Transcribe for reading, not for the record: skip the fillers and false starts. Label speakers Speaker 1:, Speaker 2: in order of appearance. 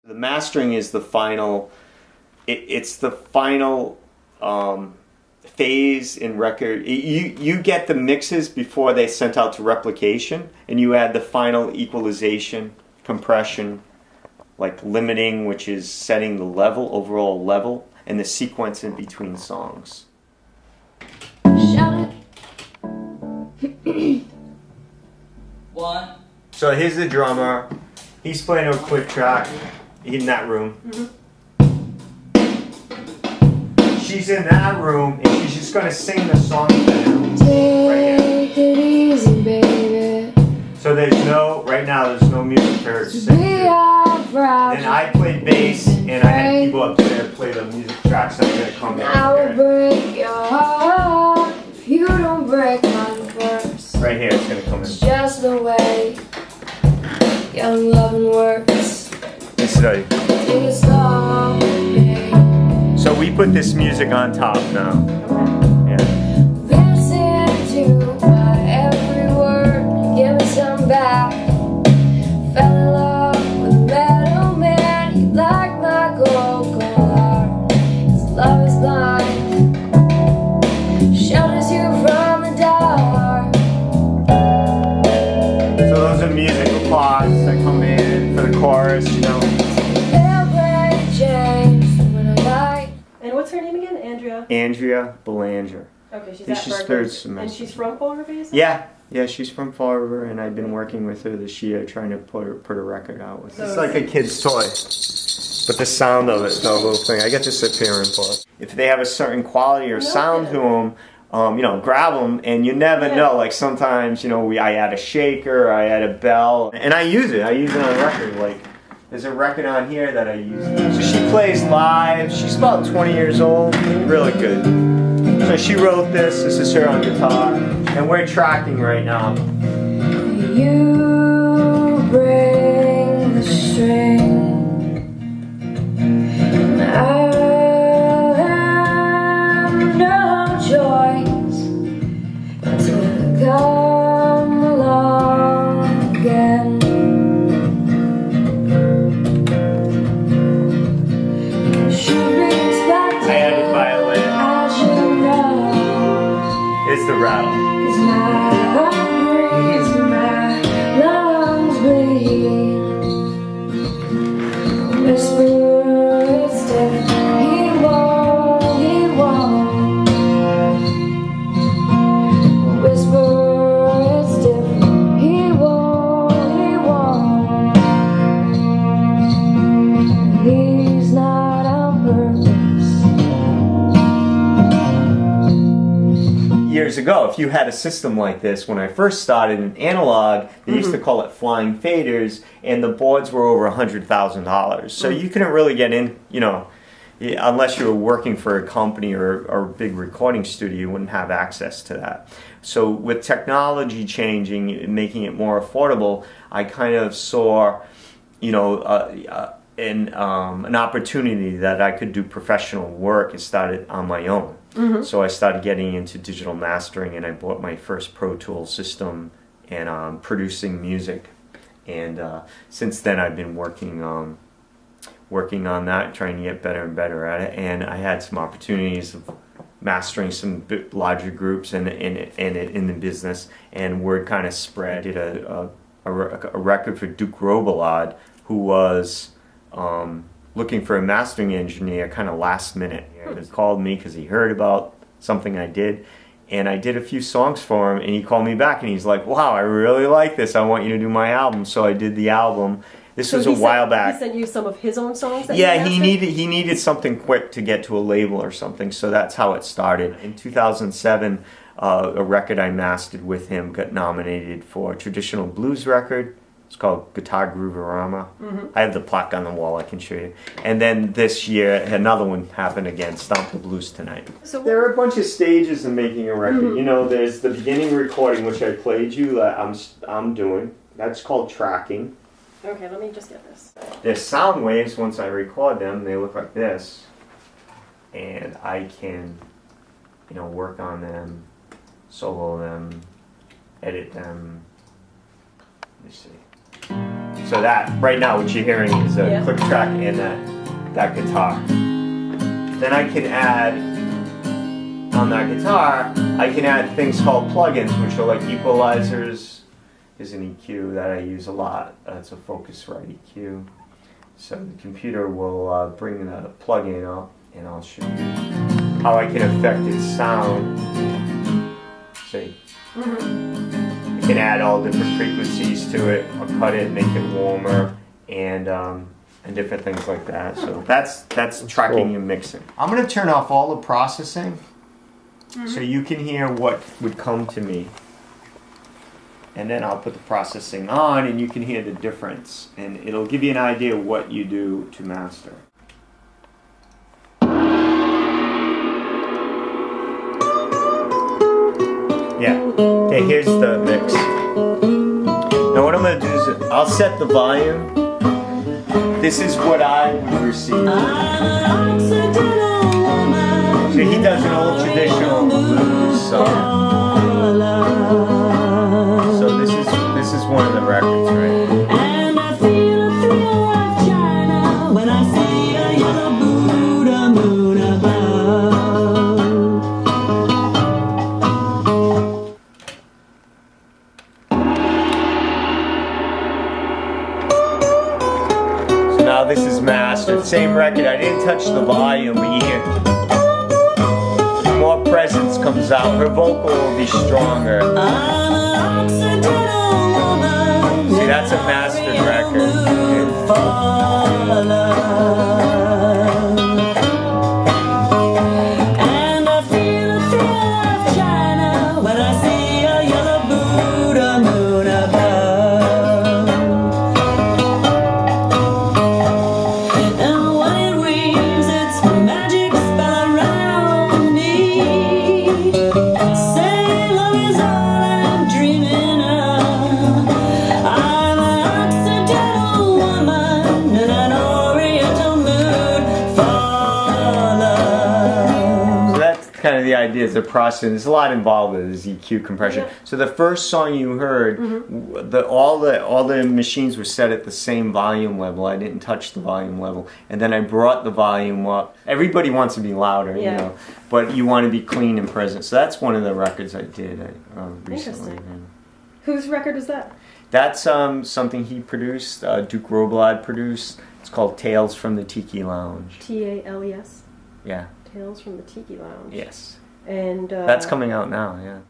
Speaker 1: The mastering is the final, it's the final phase in record. You get the mixes before they sent out to replication, and you add the final equalization, compression, like limiting, which is setting the level, overall level, and the sequence in between songs.
Speaker 2: Shout it.
Speaker 3: One.
Speaker 1: So here's the drummer. He's playing a quick track in that room. She's in that room, and she's just gonna sing the song to him.
Speaker 2: Take it easy, baby.
Speaker 1: So there's no, right now there's no music for her to sing to. And I played bass, and I had people up there play the music tracks that are gonna come down.
Speaker 2: I will break your heart if you don't break mine first.
Speaker 1: Right here, it's gonna come in.
Speaker 2: It's just the way young loving works.
Speaker 1: It's like,
Speaker 2: It's long, baby.
Speaker 1: so we put this music on top now. Yeah.
Speaker 2: Listen to my every word, give me some back. Fell in love with a metal man, he liked my gold heart. His love is blind, shelters you from the dark.
Speaker 1: So those are musical parts that come in for the chorus, you know.
Speaker 2: They'll break chains when I light.
Speaker 4: And what's her name again? Andrea?
Speaker 1: Andrea Belanger.
Speaker 4: Okay, she's
Speaker 1: This
Speaker 4: at
Speaker 1: is
Speaker 4: Berkeley.
Speaker 1: third semester.
Speaker 4: And she's from Fall River, you said?
Speaker 1: Yeah, she's from Fall River, and I've been working with her this year, trying to put a record out with her. It's like a kid's toy, but the sound of it, the whole thing. I get to sit here and play. If they have a certain quality or sound to them, you know, grab them, and you never know. Like sometimes, you know, I add a shaker, I add a bell, and I use it. I use it on record. Like there's a record on here that I use. So she plays live. She's about 20 years old. Really good. So she wrote this. This is her on guitar, and we're tracking right now.
Speaker 2: You bring the string. I have no choice but to come along again. Should be expected.
Speaker 1: I added violin.
Speaker 2: I should know.
Speaker 1: It's the rattle.
Speaker 2: 'Cause my heart breathes and my lungs bleed. Whisper it's different. He won't. Whisper it's different. He won't. He's not on purpose.
Speaker 1: Years ago, if you had a system like this, when I first started in analog, they used to call it flying faders, and the boards were over $100,000. So you couldn't really get in, you know, unless you were working for a company or a big recording studio, you wouldn't have access to that. So with technology changing, making it more affordable, I kind of saw, you know, an opportunity that I could do professional work and started on my own. So I started getting into digital mastering, and I bought my first Pro Tools system and producing music. And since then, I've been working on that, trying to get better and better at it. And I had some opportunities of mastering some bit larger groups in the business, and word kind of spread. I did a record for Duke Robillard, who was looking for a mastering engineer kind of last minute. He called me because he heard about something I did, and I did a few songs for him, and he called me back and he's like, wow, I really like this, I want you to do my album. So I did the album. This was a while back.
Speaker 4: He sent you some of his own songs that
Speaker 1: Yeah, he needed something quick to get to a label or something, so that's how it started. In 2007, a record I mastered with him got nominated for a traditional blues record. It's called Guitar Grooverama. I have the plaque on the wall, I can show you. And then this year, another one happened again, Stomp the Blues Tonight. So there are a bunch of stages in making a record. You know, there's the beginning recording, which I played you, that I'm doing. That's called tracking.
Speaker 4: Okay, let me just get this.
Speaker 1: There's sound waves. Once I record them, they look like this. And I can, you know, work on them, solo them, edit them. Let me see. So that, right now what you're hearing is a
Speaker 4: Yeah.
Speaker 1: click track and that guitar. Then I can add, on that guitar, I can add things called plugins, which are like equalizers. There's an EQ that I use a lot. It's a Focusrite EQ. So the computer will bring the plugin up, and I'll show you how I can affect its sound. See? I can add all different frequencies to it, or cut it, make it warmer, and different things like that. So that's tracking and mixing. I'm going to turn off all the processing, so you can hear what would come to me. And then I'll put the processing on, and you can hear the difference. And it'll give you an idea of what you do to master. Yeah. Okay, here's the mix. Now what I'm going to do is I'll set the volume. This is what I would receive. So he does an old traditional blues song. So this is one of the records, right?
Speaker 5: And I feel a thrill of China when I see a yellow Buddha moon above.
Speaker 1: So now this is mastered. Same record. I didn't touch the volume, but you hear more presence comes out. Her vocal will be stronger. See, that's a mastered record.
Speaker 5: And I feel a thrill of China when I see a yellow Buddha moon above. And when it rings, it's a magic spell around me. Say love is all I'm dreaming of. I'm an Occidental woman in an Oriental mood for love.
Speaker 1: So that's kind of the idea. It's a process. There's a lot involved with this EQ compression.
Speaker 4: Yeah.
Speaker 1: So the first song you heard, all the machines were set at the same volume level. I didn't touch the volume level, and then I brought the volume up. Everybody wants to be louder,
Speaker 4: Yeah.
Speaker 1: you know, but you want to be clean and present. So that's one of the records I did recently.
Speaker 4: Interesting. Whose record is that?
Speaker 1: That's something he produced. Duke Roblad produced. It's called Tales from the Tiki Lounge.
Speaker 4: TALES?
Speaker 1: Yeah.
Speaker 4: Tales from the Tiki Lounge.
Speaker 1: Yes.
Speaker 4: And
Speaker 1: That's coming out now. Yeah.